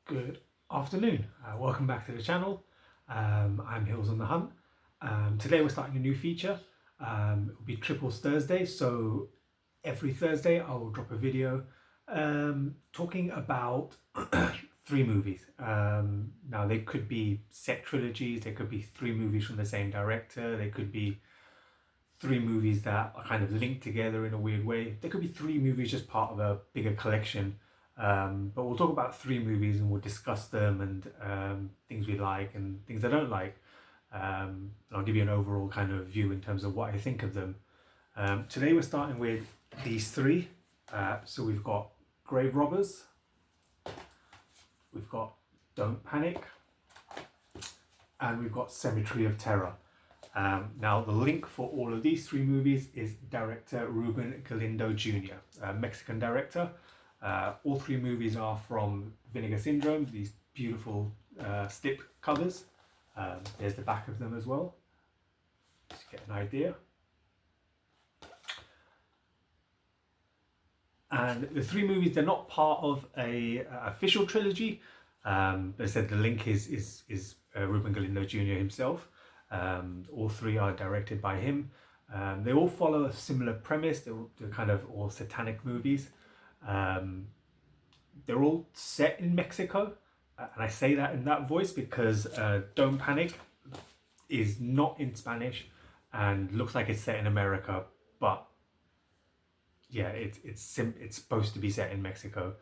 Good afternoon. Welcome back to the channel. I'm Hills on the Hunt. Today we're starting a new feature. It will be Triples Thursday, so every Thursday I will drop a video talking about three movies. Now they could be set trilogies, they could be three movies from the same director, they could be three movies that are kind of linked together in a weird way. There could be three movies just part of a bigger collection. But we'll talk about three movies and we'll discuss them and things we like and things I don't like. And I'll give you an overall kind of view in terms of what I think of them. Today we're starting with these three. So we've got Grave Robbers, we've got Don't Panic, and we've got Cemetery of Terror. Now the link for all of these three movies is director Ruben Galindo Jr., a Mexican director. All three movies are from Vinegar Syndrome, these beautiful slip covers. There's the back of them as well, just to get an idea. And the three movies, they're not part of a official trilogy. They said the link is Ruben Galindo Jr. himself. All three are directed by him. They all follow a similar premise. They're kind of all satanic movies. They're all set in Mexico, and I say that in that voice because Don't Panic is not in Spanish and looks like it's set in America, but yeah, it's supposed to be set in Mexico.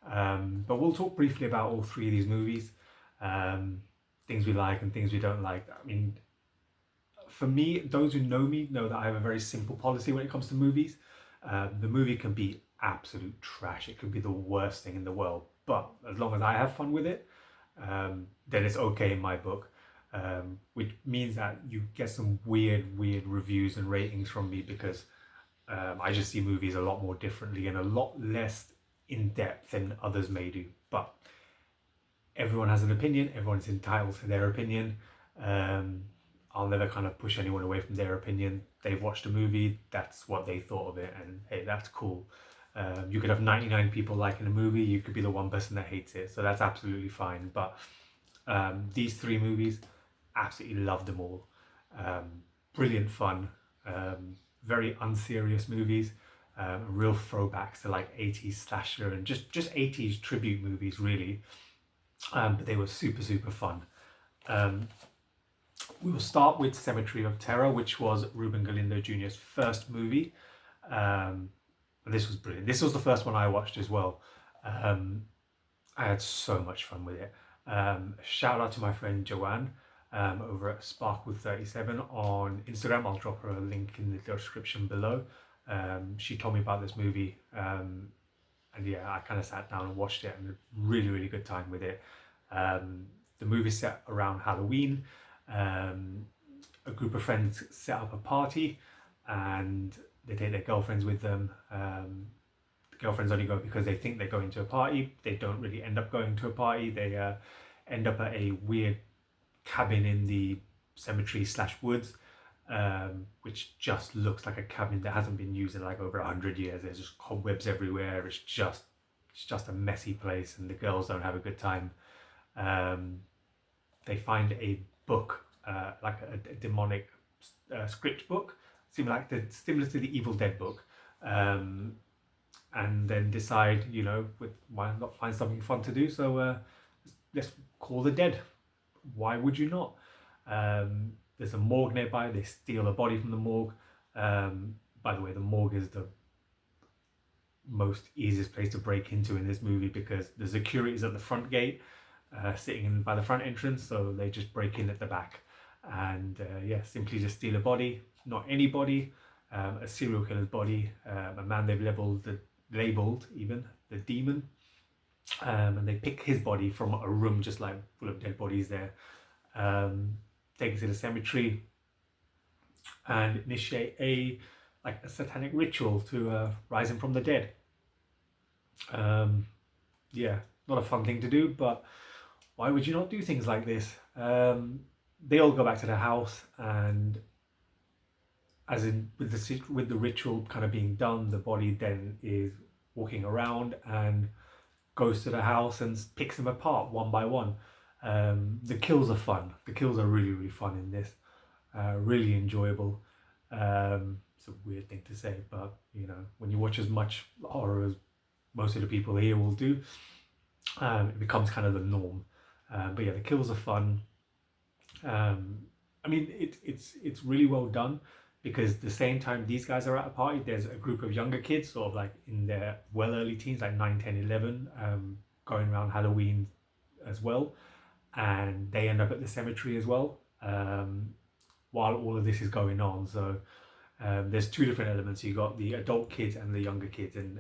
But we'll talk briefly about all three of these movies, things we like and things we don't like. I mean, for me, those who know me know that I have a very simple policy when it comes to movies. The movie can be absolute trash, it could be the worst thing in the world, but as long as I have fun with it, then it's okay in my book. Which means that you get some weird reviews and ratings from me because I just see movies a lot more differently and a lot less in depth than others may do. But everyone has an opinion, everyone's entitled to their opinion. I'll never kind of push anyone away from their opinion. They've watched a movie, that's what they thought of it, and hey, that's cool. You could have 99 people liking a movie, you could be the one person that hates it, so that's absolutely fine. But these three movies, absolutely love them all. Brilliant fun, very unserious movies, real throwbacks to like 80s slasher and just 80s tribute movies really. But they were super fun. We will start with Cemetery of Terror, which was Ruben Galindo Jr.'s first movie. This was brilliant. This was the first one I watched as well. I had so much fun with it. Shout out to my friend Joanne over at Sparkle37 on Instagram. I'll drop her a link in the description below. She told me about this movie, and yeah, I kind of sat down and watched it and had a really good time with it. The movie's set around Halloween. A group of friends set up a party and they take their girlfriends with them. The girlfriends only go because they think they're going to a party. They don't really end up going to a party. They end up at a weird cabin in the cemetery / woods, which just looks like a cabin that hasn't been used in like over 100 years. There's just cobwebs everywhere. It's just a messy place, and the girls don't have a good time. They find a book, like a demonic script book, similar to the Evil Dead book, and then decide, you know, why not find something fun to do? So let's call the dead. Why would you not? There's a morgue nearby. They steal a body from the morgue. By the way, the morgue is the most easiest place to break into in this movie because the security is at the front gate, sitting by the front entrance, so they just break in at the back and yeah, simply just steal a body. Not any body, a serial killer's body, a man they've labeled even the demon, and they pick his body from a room just like full of dead bodies there, take it to the cemetery and initiate a satanic ritual to rise him from the dead. Yeah, not a fun thing to do, but why would you not do things like this? They all go back to the house, and as in with the ritual kind of being done, the body then is walking around, and goes to the house and picks them apart one by one. The kills are fun. The kills are really, really fun in this. Really enjoyable. It's a weird thing to say, but you know, when you watch as much horror as most of the people here will do, it becomes kind of the norm. But yeah, the kills are fun. I mean, it's really well done because the same time these guys are at a party, there's a group of younger kids, sort of like in their well early teens, like 9, 10, 11, going around Halloween as well, and they end up at the cemetery as well, while all of this is going on. So there's two different elements. You got the adult kids and the younger kids, and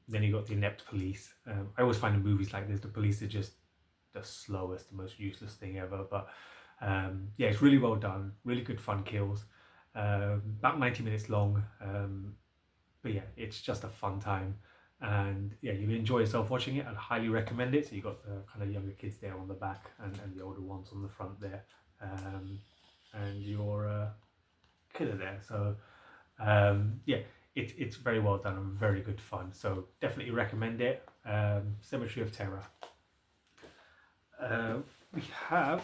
then you got the inept police. I always find in movies like this, the police are just the slowest, the most useless thing ever. But yeah, it's really well done. Really good fun kills. About 90 minutes long. But yeah, it's just a fun time. And yeah, you enjoy yourself watching it. I'd highly recommend it. So you got the kind of younger kids there on the back and the older ones on the front there. And your killer there. So yeah, it's very well done and very good fun. So definitely recommend it. Cemetery of Terror. We have,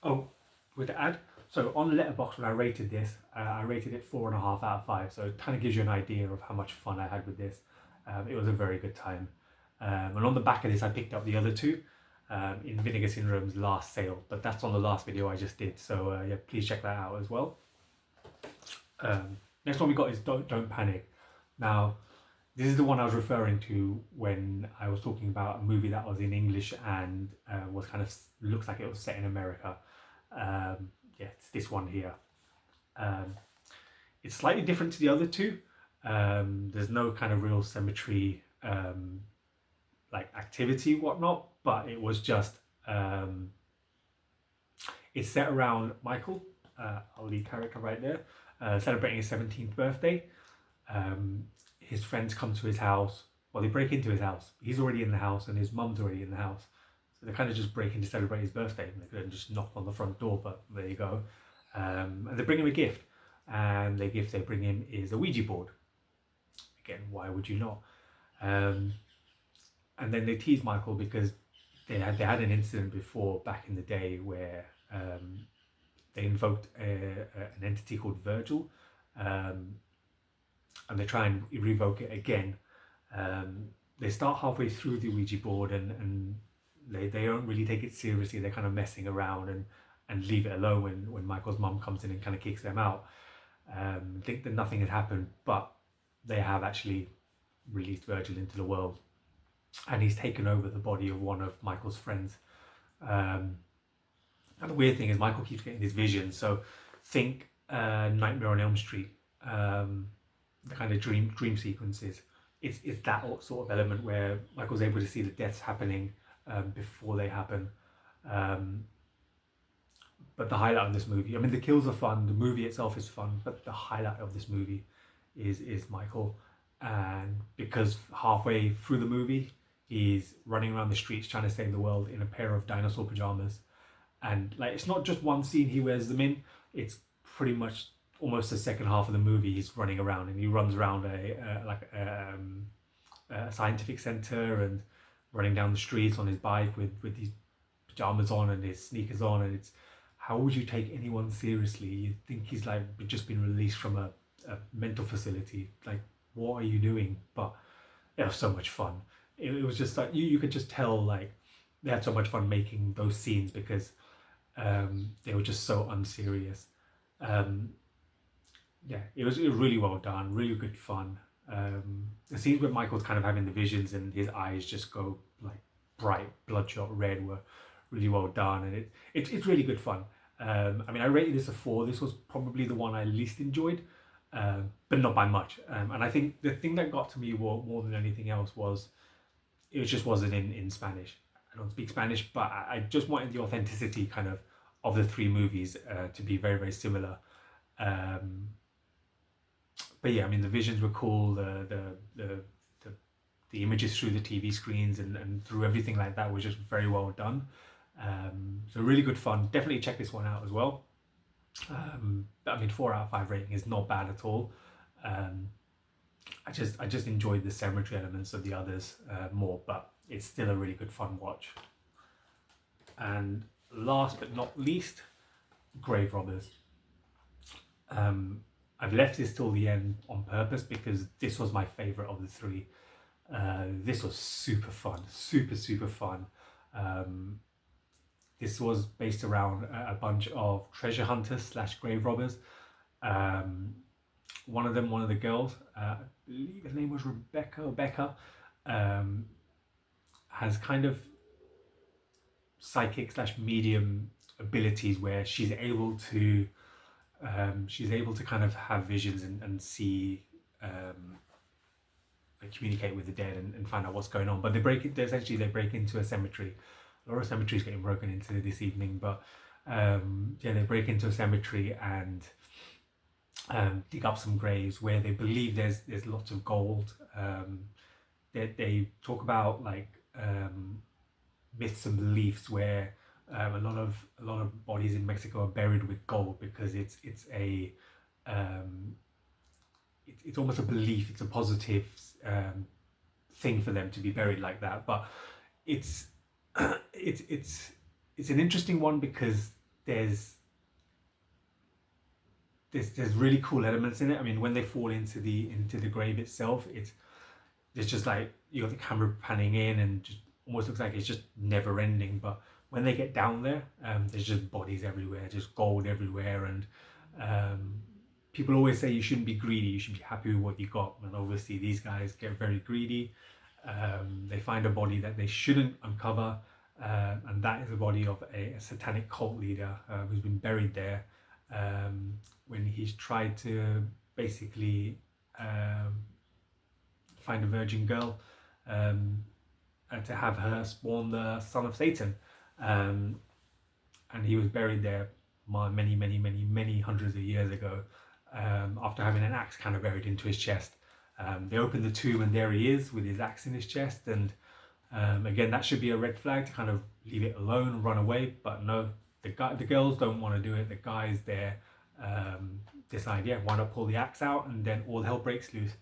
oh, with the ad. So on Letterboxd, when I rated this, I rated it 4.5 out of 5. So it kind of gives you an idea of how much fun I had with this. It was a very good time. And on the back of this, I picked up the other two in Vinegar Syndrome's last sale, but that's on the last video I just did. So yeah, please check that out as well. Next one we got is Don't Panic. Now, this is the one I was referring to when I was talking about a movie that was in English and was kind of looks like it was set in America. Yeah, it's this one here. It's slightly different to the other two. There's no kind of real cemetery like activity, whatnot, but it was just it's set around Michael, our lead character right there, celebrating his 17th birthday. His friends come to his house. Well, they break into his house. He's already in the house and his mum's already in the house. So they kind of just break in to celebrate his birthday. They could have just knocked on the front door, but there you go. And they bring him a gift. And the gift they bring him is a Ouija board. Again, why would you not? And then they tease Michael because they had an incident before back in the day where they invoked an entity called Virgil. And they try and revoke it again. They start halfway through the Ouija board and they don't really take it seriously. They're kind of messing around and leave it alone when Michael's mum comes in and kind of kicks them out. Think that nothing had happened, but they have actually released Virgil into the world and he's taken over the body of one of Michael's friends. And the weird thing is Michael keeps getting these visions. So think Nightmare on Elm Street. The kind of dream sequences. It's that sort of element where Michael's able to see the deaths happening before they happen. But the highlight of this movie, I mean, the kills are fun, the movie itself is fun, but the highlight of this movie is Michael. And because halfway through the movie, he's running around the streets trying to save the world in a pair of dinosaur pajamas. And like, it's not just one scene he wears them in, it's pretty much almost the second half of the movie he's running around, and he runs around a scientific center and running down the streets on his bike with these pajamas on and his sneakers on. And it's, how would you take anyone seriously? You'd think he's like just been released from a mental facility. Like, what are you doing? But it was so much fun. It was just like you could just tell like they had so much fun making those scenes because they were just so unserious. Yeah, it was really well done, really good fun. The scenes where Michael's kind of having the visions and his eyes just go like bright bloodshot red were really well done, and it's really good fun. I mean, I rated this a 4. This was probably the one I least enjoyed, but not by much. And I think the thing that got to me more than anything else was it just wasn't in Spanish. I don't speak Spanish, but I just wanted the authenticity kind of the three movies to be very, very similar. But yeah, I mean, the visions were cool. The images through the TV screens and through everything like that was just very well done. So really good fun. Definitely check this one out as well. I mean, 4 out of 5 rating is not bad at all. I just enjoyed the cemetery elements of the others more, but it's still a really good fun watch. And last but not least, Grave Robbers. I've left this till the end on purpose because this was my favorite of the three. This was super fun, super fun. This was based around a bunch of treasure hunters slash grave robbers. One of the girls, I believe her name was Rebecca or Becca, has kind of psychic slash medium abilities where she's able to kind of have visions and see, communicate with the dead and find out what's going on. But they break into a cemetery. A lot of cemeteries getting broken into this evening, but they break into a cemetery and dig up some graves where they believe there's lots of gold. They talk about like myths and beliefs where a lot of bodies in Mexico are buried with gold because it's almost a belief. It's a positive thing for them to be buried like that. But it's an interesting one because there's really cool elements in it. I mean, when they fall into the grave itself, there's just like you got the camera panning in and just almost looks like it's just never ending. But when they get down there, there's just bodies everywhere, just gold everywhere, and people always say you shouldn't be greedy, you should be happy with what you got. And obviously these guys get very greedy. They find a body that they shouldn't uncover, and that is the body of a satanic cult leader who's been buried there when he's tried to basically find a virgin girl to have her spawn the son of Satan. And he was buried there many hundreds of years ago, after having an axe kind of buried into his chest. They open the tomb and there he is with his axe in his chest, and again, that should be a red flag to kind of leave it alone, run away. But no, the girls don't want to do it. The guys there decide, why not pull the axe out, and then all hell breaks loose.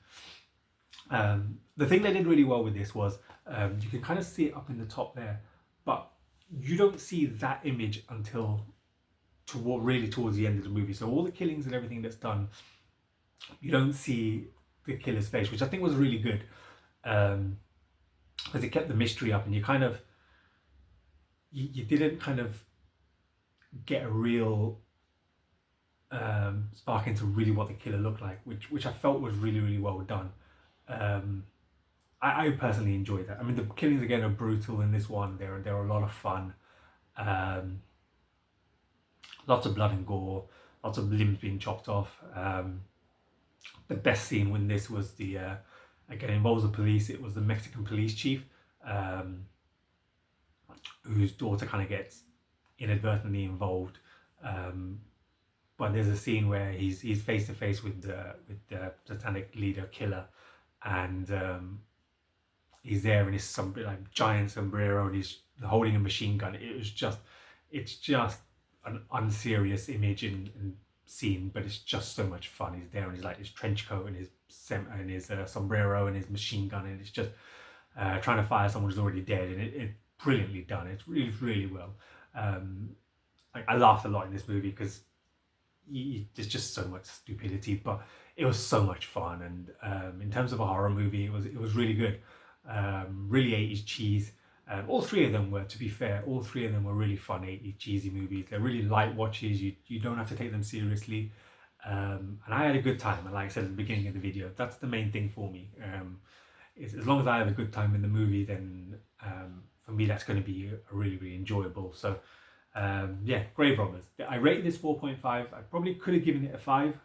The thing they did really well with this was you can kind of see it up in the top there, but you don't see that image until towards the end of the movie. So all the killings and everything that's done, you don't see the killer's face, which I think was really good, because it kept the mystery up, and you kind of you didn't kind of get a real spark into really what the killer looked like, which I felt was really well done. I personally enjoyed that. I mean, the killings again are brutal in this one. They're a lot of fun. Lots of blood and gore, lots of limbs being chopped off. The best scene when this was again involves the police. It was the Mexican police chief, whose daughter kind of gets inadvertently involved. But there's a scene where he's face to face with the satanic leader killer, and he's there in his like giant sombrero, and he's holding a machine gun. It's just an unserious image and scene, but it's just so much fun. He's there in his trench coat and his sombrero and his machine gun, and it's just trying to fire someone who's already dead, and it's brilliantly done. It's really well. I laughed a lot in this movie because there's just so much stupidity, but it was so much fun. And in terms of a horror movie, it was really good. Really 80s cheese. All three of them were, to be fair, really fun 80s cheesy movies. They're really light watches. You don't have to take them seriously. And I had a good time. And like I said at the beginning of the video, that's the main thing for me. As long as I have a good time in the movie, then for me that's going to be a really enjoyable. So Grave Robbers. I rated this 4.5. I probably could have given it a 5.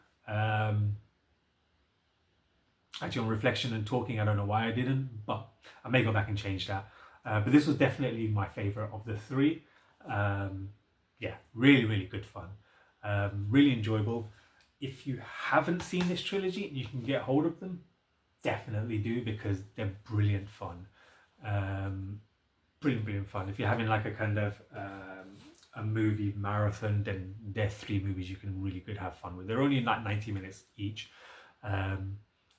Actually, on reflection and talking, I don't know why I didn't, but I may go back and change that. But this was definitely my favorite of the three. Really good fun. Really enjoyable. If you haven't seen this trilogy and you can get hold of them, definitely do, because they're brilliant fun. Brilliant fun. If you're having like a kind of a movie marathon, then they're 3 movies you can really good have fun with. They're only like 90 minutes each.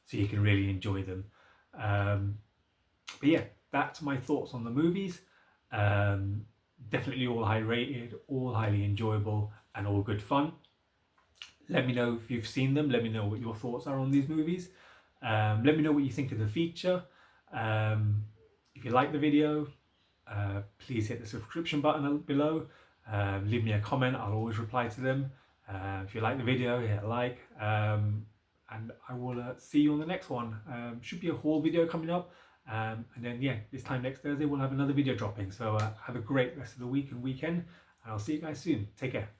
so you can really enjoy them. But yeah, that's my thoughts on the movies. Definitely all high rated, all highly enjoyable, and all good fun. Let me know if you've seen them. Let me know what your thoughts are on these movies. Let me know what you think of the feature. If you like the video, please hit the subscription button below. Leave me a comment. I'll always reply to them. If you like the video, hit a like. And I will see you on the next one. Should be a haul video coming up. And then, yeah, this time next Thursday, we'll have another video dropping. So have a great rest of the week and weekend. And I'll see you guys soon. Take care.